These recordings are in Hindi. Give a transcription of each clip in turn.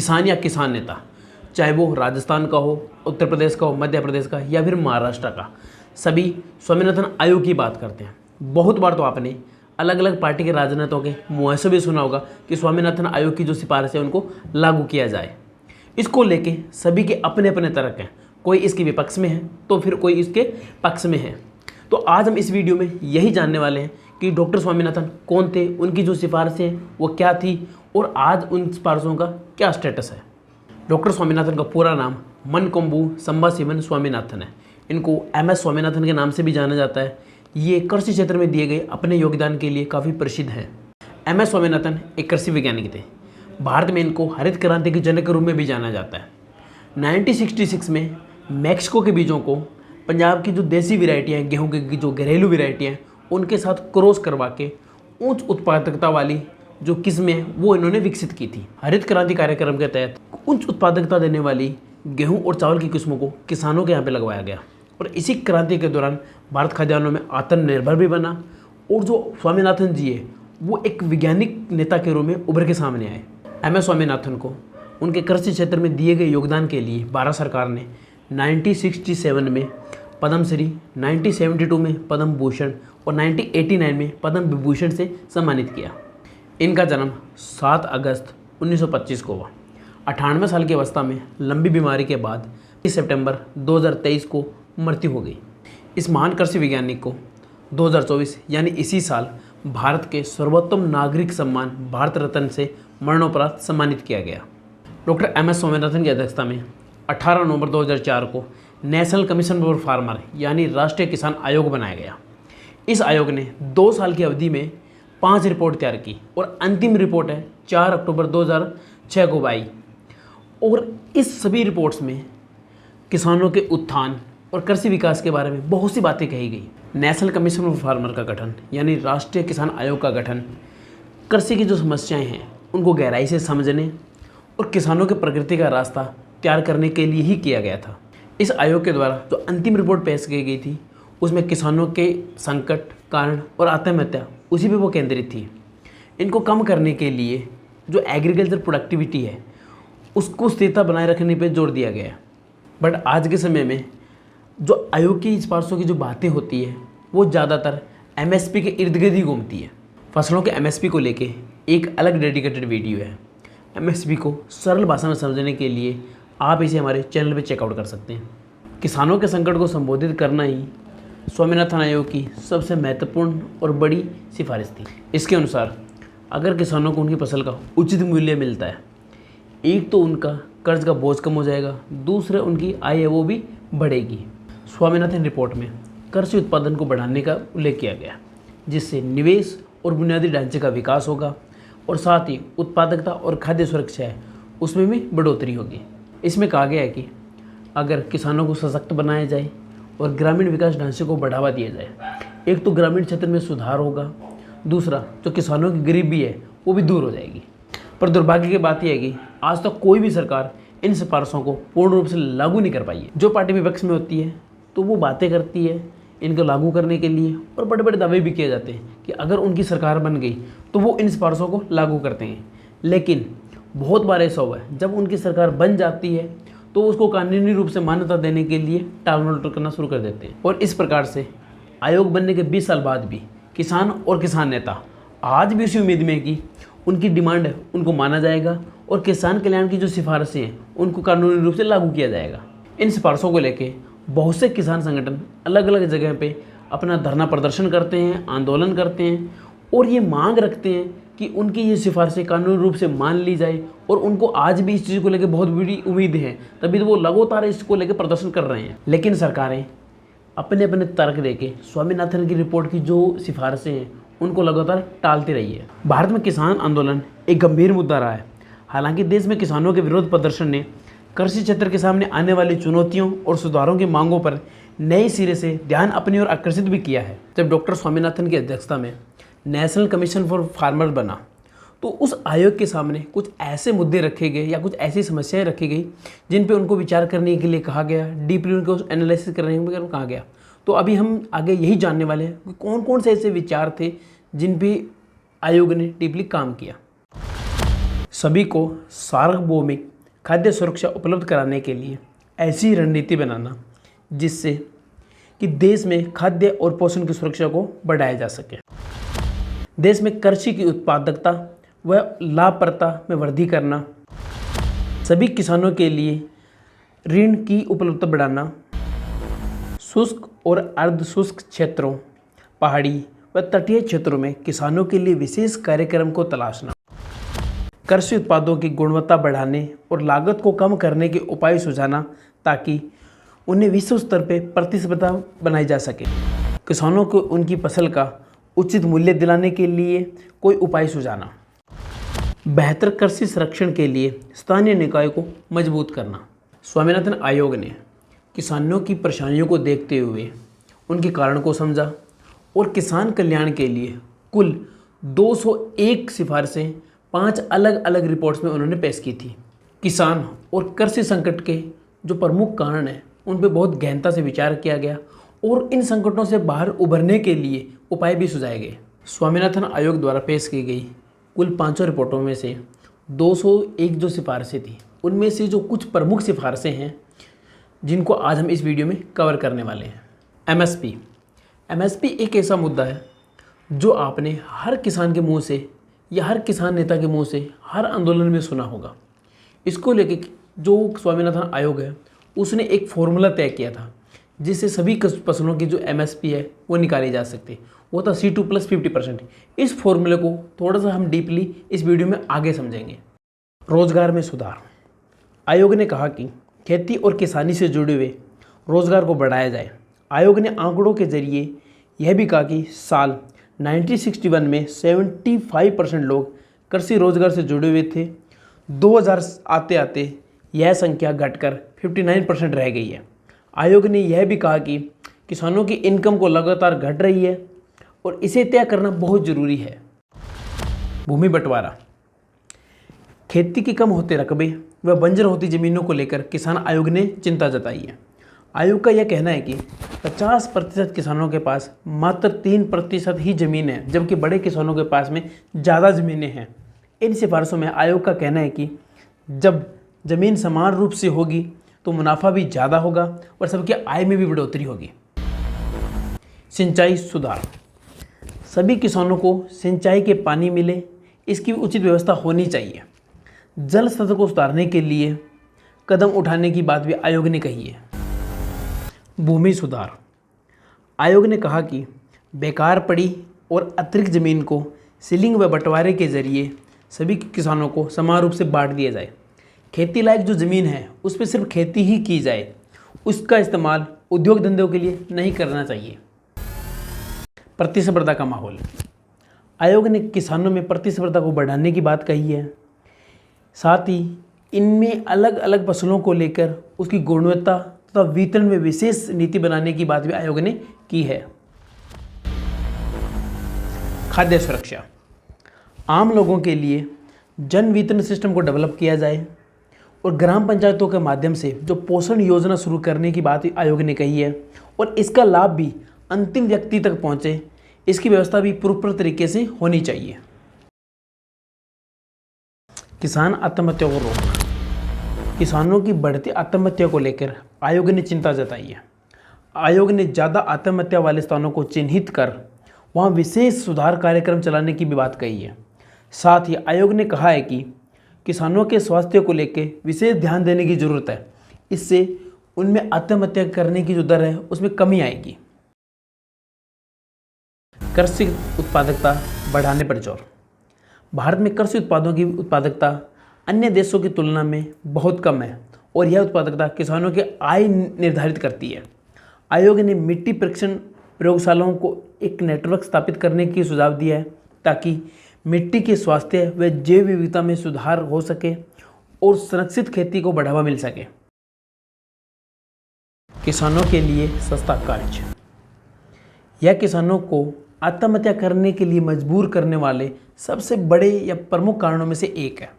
किसान या किसान नेता, चाहे वो राजस्थान का हो, उत्तर प्रदेश का हो, मध्य प्रदेश का या फिर महाराष्ट्र का, सभी स्वामीनाथन आयोग की बात करते हैं। बहुत बार तो आपने अलग अलग पार्टी के राजनेताओं के मुँह से भी सुना होगा कि स्वामीनाथन आयोग की जो सिफारिश है उनको लागू किया जाए। इसको लेके सभी के अपने अपने तर्क हैं, कोई इसके विपक्ष में है तो फिर कोई इसके पक्ष में है। तो आज हम इस वीडियो में यही जानने वाले हैं कि डॉक्टर स्वामीनाथन कौन थे, उनकी जो सिफारिशें वो क्या थी और आज उन सिफारिशों का क्या स्टेटस है। डॉक्टर स्वामीनाथन का पूरा नाम मनकोम्बु संभाशिवन स्वामीनाथन है। इनको MS स्वामीनाथन के नाम से भी जाना जाता है। ये कृषि क्षेत्र में दिए गए अपने योगदान के लिए काफ़ी प्रसिद्ध हैं। MS स्वामीनाथन एक कृषि वैज्ञानिक थे। भारत में इनको हरित क्रांति के जनक के रूप में भी जाना जाता है। 1966 में मैक्सिको के बीजों को पंजाब की जो देसी वैरायटियाँ हैं, गेहूँ की जो घरेलू वैरायटियाँ हैं, उनके साथ क्रॉस करवा के उच्च उत्पादकता वाली जो किस्में हैं वो इन्होंने विकसित की थी। हरित क्रांति कार्यक्रम के तहत उच्च उत्पादकता देने वाली गेहूं और चावल की किस्मों को किसानों के यहाँ पे लगवाया गया और इसी क्रांति के दौरान भारत खाद्यान्नों में आत्मनिर्भर भी बना और जो स्वामीनाथन जी है वो एक वैज्ञानिक नेता के रूप में उभर के सामने आए। MS स्वामीनाथन को उनके कृषि क्षेत्र में दिए गए योगदान के लिए भारत सरकार ने 1967 में पद्मश्री, 1972 में पद्म भूषण और 1989 में पद्म विभूषण से सम्मानित किया। इनका जन्म 7 अगस्त 1925 को हुआ। 98 साल की अवस्था में लंबी बीमारी के बाद 30 सितंबर 2023 को मृत्यु हो गई। इस महान कृषि वैज्ञानिक को 2024 यानी इसी साल भारत के सर्वोत्तम नागरिक सम्मान भारत रत्न से मरणोपरांत सम्मानित किया गया। डॉक्टर MS स्वामीनाथन की अध्यक्षता में 18 नवंबर 2004 को नेशनल कमीशन फॉर फार्मर यानी राष्ट्रीय किसान आयोग बनाया गया। इस आयोग ने 2 साल की अवधि में 5 रिपोर्ट तैयार की और अंतिम रिपोर्ट है 4 अक्टूबर 2006 को आई। और इस सभी रिपोर्ट्स में किसानों के उत्थान और कृषि विकास के बारे में बहुत सी बातें कही गई। नेशनल कमीशन फॉर फार्मर का गठन यानी राष्ट्रीय किसान आयोग का गठन कृषि की जो समस्याएं हैं उनको गहराई से समझने और किसानों के प्रगति का रास्ता तैयार करने के लिए ही किया गया था। इस आयोग के द्वारा जो अंतिम रिपोर्ट पेश की गई थी उसमें किसानों के संकट, कारण और आत्महत्या उसी पे वो केंद्रित थी। इनको कम करने के लिए जो एग्रीकल्चर प्रोडक्टिविटी है उसको स्थिरता बनाए रखने पे जोर दिया गया। बट आज के समय में जो आयोग की सिफारिशों की जो बातें होती है वो ज़्यादातर MSP के इर्द गिर्द ही घूमती है। फसलों के MSP को लेके एक अलग डेडिकेटेड वीडियो है। MSP को सरल भाषा में समझने के लिए आप इसे हमारे चैनल पे चेकआउट कर सकते हैं। किसानों के संकट को संबोधित करना ही स्वामीनाथन आयोग की सबसे महत्वपूर्ण और बड़ी सिफारिश थी। इसके अनुसार अगर किसानों को उनकी फसल का उचित मूल्य मिलता है, एक तो उनका कर्ज का बोझ कम हो जाएगा, दूसरे उनकी आय है वो भी बढ़ेगी। स्वामीनाथन रिपोर्ट में कृषि उत्पादन को बढ़ाने का उल्लेख किया गया जिससे निवेश और बुनियादी ढांचे का विकास होगा और साथ ही उत्पादकता और खाद्य सुरक्षा है उसमें भी बढ़ोतरी होगी। इसमें कहा गया है कि अगर किसानों को सशक्त बनाया जाए और ग्रामीण विकास ढांचे को बढ़ावा दिया जाए, एक तो ग्रामीण क्षेत्र में सुधार होगा, दूसरा जो किसानों की गरीबी है वो भी दूर हो जाएगी। पर दुर्भाग्य की बात यह है कि आज तक कोई भी सरकार इन सिफारिशों को पूर्ण रूप से लागू नहीं कर पाई है। जो पार्टी विपक्ष में होती है तो वो बातें करती है इनको लागू करने के लिए और बड़े बड़े दावे भी किए जाते हैं कि अगर उनकी सरकार बन गई तो वो इन सिफारिशों को लागू करते हैं। लेकिन बहुत बार ऐसा हुआ है जब उनकी सरकार बन जाती है तो उसको कानूनी रूप से मान्यता देने के लिए टाल मटोल करना शुरू कर देते हैं। और इस प्रकार से आयोग बनने के 20 साल बाद भी किसान और किसान नेता आज भी उसी उम्मीद में है कि उनकी डिमांड है उनको माना जाएगा और किसान कल्याण की जो सिफारिशें हैं उनको कानूनी रूप से लागू किया जाएगा। इन सिफारिशों को लेके बहुत से किसान संगठन अलग अलग जगह पे अपना धरना प्रदर्शन करते हैं, आंदोलन करते हैं और ये मांग रखते हैं कि उनकी ये सिफारिशें कानूनी रूप से मान ली जाए। और उनको आज भी इस चीज़ को लेकर बहुत बड़ी उम्मीद है, तभी तो वो लगातार इसको लेकर प्रदर्शन कर रहे हैं। लेकिन सरकारें अपने अपने तर्क देके स्वामीनाथन की रिपोर्ट की जो सिफारिशें हैं उनको लगातार टालती रही है। भारत में किसान आंदोलन एक गंभीर मुद्दा रहा है। हालांकि देश में किसानों के विरोध प्रदर्शन ने कृषि क्षेत्र के सामने आने वाली चुनौतियों और सुधारों की मांगों पर नए सिरे से ध्यान अपनी ओर आकर्षित भी किया है। जब डॉक्टर स्वामीनाथन की अध्यक्षता में नेशनल कमीशन फॉर फार्मर बना तो उस आयोग के सामने कुछ ऐसे मुद्दे रखे गए या कुछ ऐसी समस्याएं रखी गई जिन पे उनको विचार करने के लिए कहा गया, डीपली उनको एनालिसिस करने के लिए कहा गया। तो अभी हम आगे यही जानने वाले हैं कि कौन कौन से ऐसे विचार थे जिन पे आयोग ने डीपली काम किया। सभी को सार्वभौमिक खाद्य सुरक्षा उपलब्ध कराने के लिए ऐसी रणनीति बनाना जिससे कि देश में खाद्य और पोषण की सुरक्षा को बढ़ाया जा सके। देश में कृषि की उत्पादकता व लाभप्रदता में वृद्धि करना, सभी किसानों के लिए ऋण की उपलब्धता बढ़ाना, शुष्क और अर्ध शुष्क क्षेत्रों, पहाड़ी व तटीय क्षेत्रों में किसानों के लिए विशेष कार्यक्रम को तलाशना, कृषि उत्पादों की गुणवत्ता बढ़ाने और लागत को कम करने के उपाय सुझाना ताकि उन्हें विश्व स्तर पर प्रतिस्पर्धा बनाई जा सके। किसानों को उनकी फसल का उचित मूल्य दिलाने के लिए कोई उपाय सुझाना, बेहतर कृषि संरक्षण के लिए स्थानीय निकायों को मजबूत करना। स्वामीनाथन आयोग ने किसानों की परेशानियों को देखते हुए उनके कारण को समझा और किसान कल्याण के लिए कुल 201 सिफारिशें 5 अलग अलग रिपोर्ट्स में उन्होंने पेश की थी। किसान और कृषि संकट के जो प्रमुख कारण हैं उन पर बहुत गहनता से विचार किया गया और इन संकटों से बाहर उभरने के लिए उपाय भी सुझाए गए। स्वामीनाथन आयोग द्वारा पेश की गई कुल 500 रिपोर्टों में से 201 जो सिफारिशें थी उनमें से जो कुछ प्रमुख सिफारिशें हैं जिनको आज हम इस वीडियो में कवर करने वाले हैं। एमएसपी एक ऐसा मुद्दा है जो आपने हर किसान के मुंह से या हर किसान नेता के मुंह से हर आंदोलन में सुना होगा। इसको लेके जो स्वामीनाथन आयोग है उसने एक फॉर्मूला तय किया था जिससे सभी फसलों की जो एमएसपी है वो निकाली जा सकती है। वो था C2 + 50%। इस फॉर्मूले को थोड़ा सा हम डीपली इस वीडियो में आगे समझेंगे। रोजगार में सुधार। आयोग ने कहा कि खेती और किसानी से जुड़े हुए रोजगार को बढ़ाया जाए। आयोग ने आंकड़ों के जरिए यह भी कहा कि साल 1961 में 75% लोग कृषि रोजगार से जुड़े हुए थे। 2000 आते आते यह संख्या घटकर 59% रह गई है। आयोग ने यह भी कहा कि किसानों की इनकम को लगातार घट रही है और इसे तय करना बहुत ज़रूरी है। भूमि बंटवारा। खेती के कम होते रकबे व बंजर होती ज़मीनों को लेकर किसान आयोग ने चिंता जताई है। आयोग का यह कहना है कि 50% किसानों के पास मात्र 3% ही ज़मीन है, जबकि बड़े किसानों के पास में ज़्यादा ज़मीनें हैं। इन सिफारिशों में आयोग का कहना है कि जब ज़मीन समान रूप से होगी तो मुनाफा भी ज़्यादा होगा और सबकी आय में भी बढ़ोतरी होगी। सिंचाई सुधार। सभी किसानों को सिंचाई के पानी मिले, इसकी उचित व्यवस्था होनी चाहिए। जल स्तर को सुधारने के लिए कदम उठाने की बात भी आयोग ने कही है। भूमि सुधार। आयोग ने कहा कि बेकार पड़ी और अतिरिक्त ज़मीन को सीलिंग व बंटवारे के जरिए सभी किसानों को समान रूप से बांट दिया जाए। खेती लायक जो ज़मीन है उस पर सिर्फ खेती ही की जाए, उसका इस्तेमाल उद्योग धंधों के लिए नहीं करना चाहिए। प्रतिस्पर्धा का माहौल। आयोग ने किसानों में प्रतिस्पर्धा को बढ़ाने की बात कही है। साथ ही इनमें अलग अलग फसलों को लेकर उसकी गुणवत्ता तथा वितरण में विशेष नीति बनाने की बात भी आयोग ने की है। खाद्य सुरक्षा। आम लोगों के लिए जन वितरण सिस्टम को डेवलप किया जाए और ग्राम पंचायतों के माध्यम से जो पोषण योजना शुरू करने की बात आयोग ने कही है और इसका लाभ भी अंतिम व्यक्ति तक पहुंचे, इसकी व्यवस्था भी पूर्ण तरीके से होनी चाहिए। किसान आत्महत्या को रोकना। किसानों की बढ़ती आत्महत्या को लेकर आयोग ने चिंता जताई है। आयोग ने ज़्यादा आत्महत्या वाले स्थानों को चिन्हित कर वहां विशेष सुधार कार्यक्रम चलाने की भी बात कही है। साथ ही आयोग ने कहा है कि किसानों के स्वास्थ्य को लेकर विशेष ध्यान देने की ज़रूरत है। इससे उनमें आत्महत्या करने की जो दर है उसमें कमी आएगी। कृषि उत्पादकता बढ़ाने पर जोर। भारत में कृषि उत्पादों की उत्पादकता अन्य देशों की तुलना में बहुत कम है और यह उत्पादकता किसानों की आय निर्धारित करती है। आयोग ने मिट्टी परीक्षण प्रयोगशालाओं को एक नेटवर्क स्थापित करने की सुझाव दिया है ताकि मिट्टी के स्वास्थ्य व जैव विविधता में सुधार हो सके और संरक्षित खेती को बढ़ावा मिल सके। किसानों के लिए सस्ता कर्ज। यह किसानों को आत्महत्या करने के लिए मजबूर करने वाले सबसे बड़े या प्रमुख कारणों में से एक है।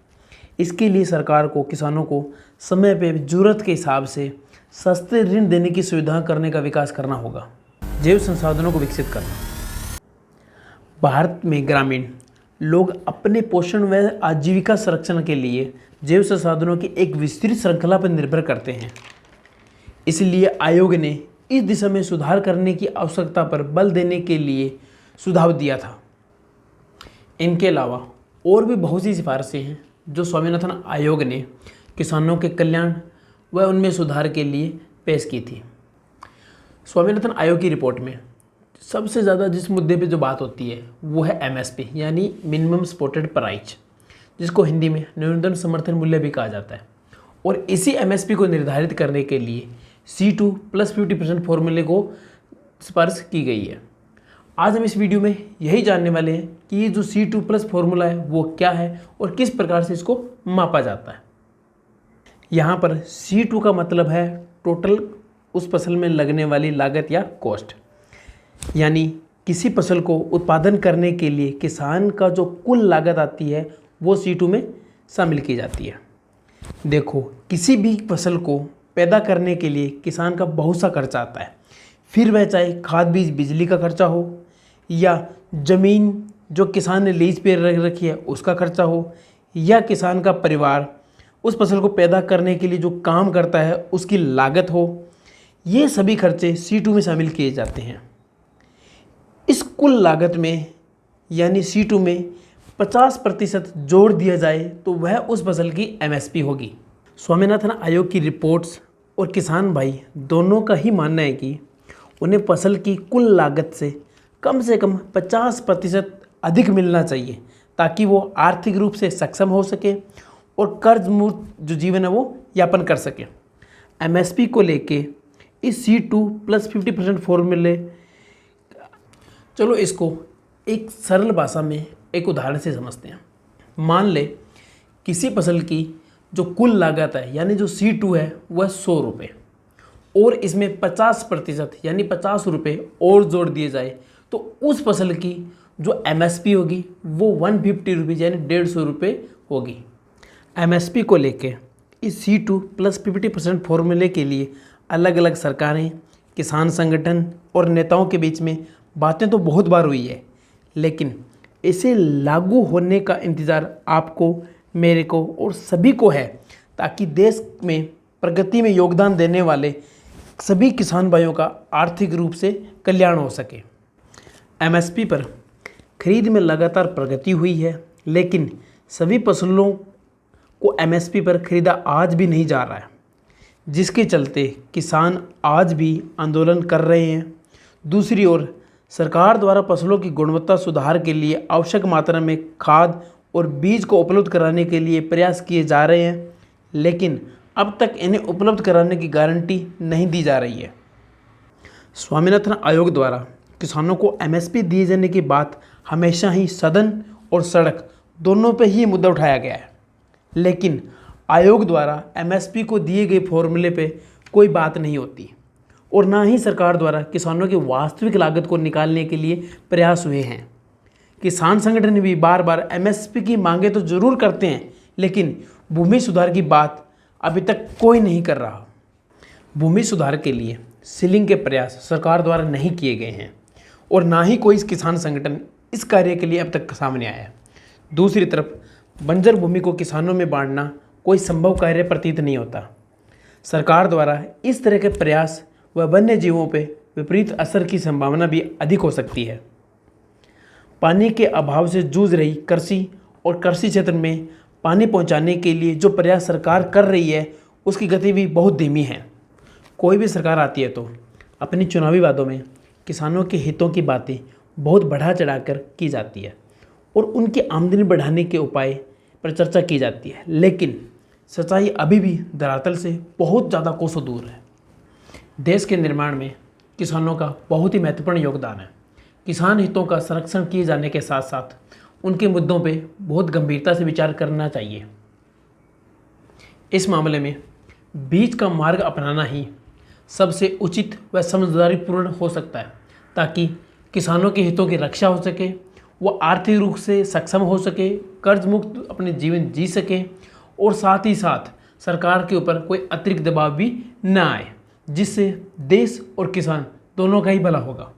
इसके लिए सरकार को किसानों को समय पर जरूरत के हिसाब से सस्ते ऋण देने की सुविधा करने का विकास करना होगा। जैव संसाधनों को विकसित करना। भारत में ग्रामीण लोग अपने पोषण व आजीविका संरक्षण के लिए जैव संसाधनों की एक विस्तृत श्रृंखला पर निर्भर करते हैं। इसलिए आयोग ने इस दिशा में सुधार करने की आवश्यकता पर बल देने के लिए सुझाव दिया था। इनके अलावा और भी बहुत सी सिफारिशें हैं जो स्वामीनाथन आयोग ने किसानों के कल्याण व उनमें सुधार के लिए पेश की थी। स्वामीनाथन आयोग की रिपोर्ट में सबसे ज़्यादा जिस मुद्दे पे जो बात होती है वो है एमएसपी यानी मिनिमम सपोर्टेड प्राइस, जिसको हिंदी में न्यूनतम समर्थन मूल्य भी कहा जाता है। और इसी एमएसपी को निर्धारित करने के लिए C2 + 50% फॉर्मूले को सिफारिश की गई है। आज हम इस वीडियो में यही जानने वाले हैं कि ये जो C2+ फॉर्मूला है वो क्या है और किस प्रकार से इसको मापा जाता है। यहाँ पर C2 का मतलब है टोटल उस फसल में लगने वाली लागत या कॉस्ट, यानी किसी फसल को उत्पादन करने के लिए किसान का जो कुल लागत आती है वो C2 में शामिल की जाती है। देखो, किसी भी फसल को पैदा करने के लिए किसान का बहुत सा खर्चा आता है, फिर वह चाहे खाद बीज बिजली का खर्चा हो या ज़मीन जो किसान ने लीज पे रख रखी है उसका खर्चा हो या किसान का परिवार उस फसल को पैदा करने के लिए जो काम करता है उसकी लागत हो, ये सभी खर्चे C2 में शामिल किए जाते हैं। इस कुल लागत में यानी C2 में 50% जोड़ दिया जाए तो वह उस फसल की MSP होगी। स्वामीनाथन आयोग की रिपोर्ट्स और किसान भाई दोनों का ही मानना है कि उन्हें फसल की कुल लागत से कम 50% अधिक मिलना चाहिए ताकि वो आर्थिक रूप से सक्षम हो सके और कर्ज मुक्त जो जीवन है वो यापन कर सके। MSP को लेके इस C2 + 50% फॉर्मूले, चलो इसको एक सरल भाषा में एक उदाहरण से समझते हैं। मान ले किसी फसल की जो कुल लागत है यानी जो C2 है वह 100 रुपये और इसमें 50% यानी 50 रुपये और जोड़ दिए जाए तो उस फसल की जो MSP होगी वो 150 रुपीज़ यानी 150 रुपये होगी। MSP को लेके इस C2 + 50% फॉर्मूले के लिए अलग अलग सरकारें, किसान संगठन और नेताओं के बीच में बातें तो बहुत बार हुई है, लेकिन इसे लागू होने का इंतज़ार आपको, मेरे को और सभी को है ताकि देश में प्रगति में योगदान देने वाले सभी किसान भाइयों का आर्थिक रूप से कल्याण हो सके। MSP पर खरीद में लगातार प्रगति हुई है, लेकिन सभी फसलों को MSP पर खरीदा आज भी नहीं जा रहा है, जिसके चलते किसान आज भी आंदोलन कर रहे हैं। दूसरी ओर सरकार द्वारा फसलों की गुणवत्ता सुधार के लिए आवश्यक मात्रा में खाद और बीज को उपलब्ध कराने के लिए प्रयास किए जा रहे हैं, लेकिन अब तक इन्हें उपलब्ध कराने की गारंटी नहीं दी जा रही है। स्वामीनाथन आयोग द्वारा किसानों को MSP दिए जाने की बात हमेशा ही सदन और सड़क दोनों पे ही मुद्दा उठाया गया है, लेकिन आयोग द्वारा MSP को दिए गए फॉर्मूले पे कोई बात नहीं होती और ना ही सरकार द्वारा किसानों की वास्तविक लागत को निकालने के लिए प्रयास हुए हैं। किसान संगठन भी बार बार MSP की मांगे तो जरूर करते हैं, लेकिन भूमि सुधार की बात अभी तक कोई नहीं कर रहा। भूमि सुधार के लिए सीलिंग के प्रयास सरकार द्वारा नहीं किए गए हैं और ना ही कोई किसान संगठन इस कार्य के लिए अब तक सामने आया है। दूसरी तरफ बंजर भूमि को किसानों में बांटना कोई संभव कार्य प्रतीत नहीं होता। सरकार द्वारा इस तरह के प्रयास व वन्य जीवों पर विपरीत असर की संभावना भी अधिक हो सकती है। पानी के अभाव से जूझ रही कृषि और कृषि क्षेत्र में पानी पहुंचाने के लिए जो प्रयास सरकार कर रही है उसकी गति भी बहुत धीमी है। कोई भी सरकार आती है तो अपनी चुनावी वादों में किसानों के हितों की बातें बहुत बढ़ा चढ़ाकर की जाती है और उनकी आमदनी बढ़ाने के उपाय पर चर्चा की जाती है, लेकिन सच्चाई अभी भी धरातल से बहुत ज़्यादा कोसों दूर है। देश के निर्माण में किसानों का बहुत ही महत्वपूर्ण योगदान है। किसान हितों का संरक्षण किए जाने के साथ साथ उनके मुद्दों पे बहुत गंभीरता से विचार करना चाहिए। इस मामले में बीच का मार्ग अपनाना ही सबसे उचित व समझदारीपूर्ण हो सकता है ताकि किसानों के हितों की रक्षा हो सके, वो आर्थिक रूप से सक्षम हो सके, कर्ज मुक्त अपने जीवन जी सके और साथ ही साथ सरकार के ऊपर कोई अतिरिक्त दबाव भी न आए, जिससे देश और किसान दोनों का ही भला होगा।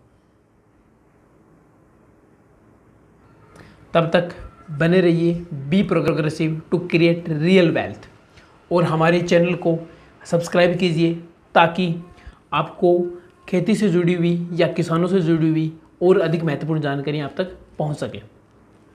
तब तक बने रहिए, be progressive to create real wealth, और हमारे चैनल को सब्सक्राइब कीजिए ताकि आपको खेती से जुड़ी हुई या किसानों से जुड़ी हुई और अधिक महत्वपूर्ण जानकारी आप तक पहुंच सके।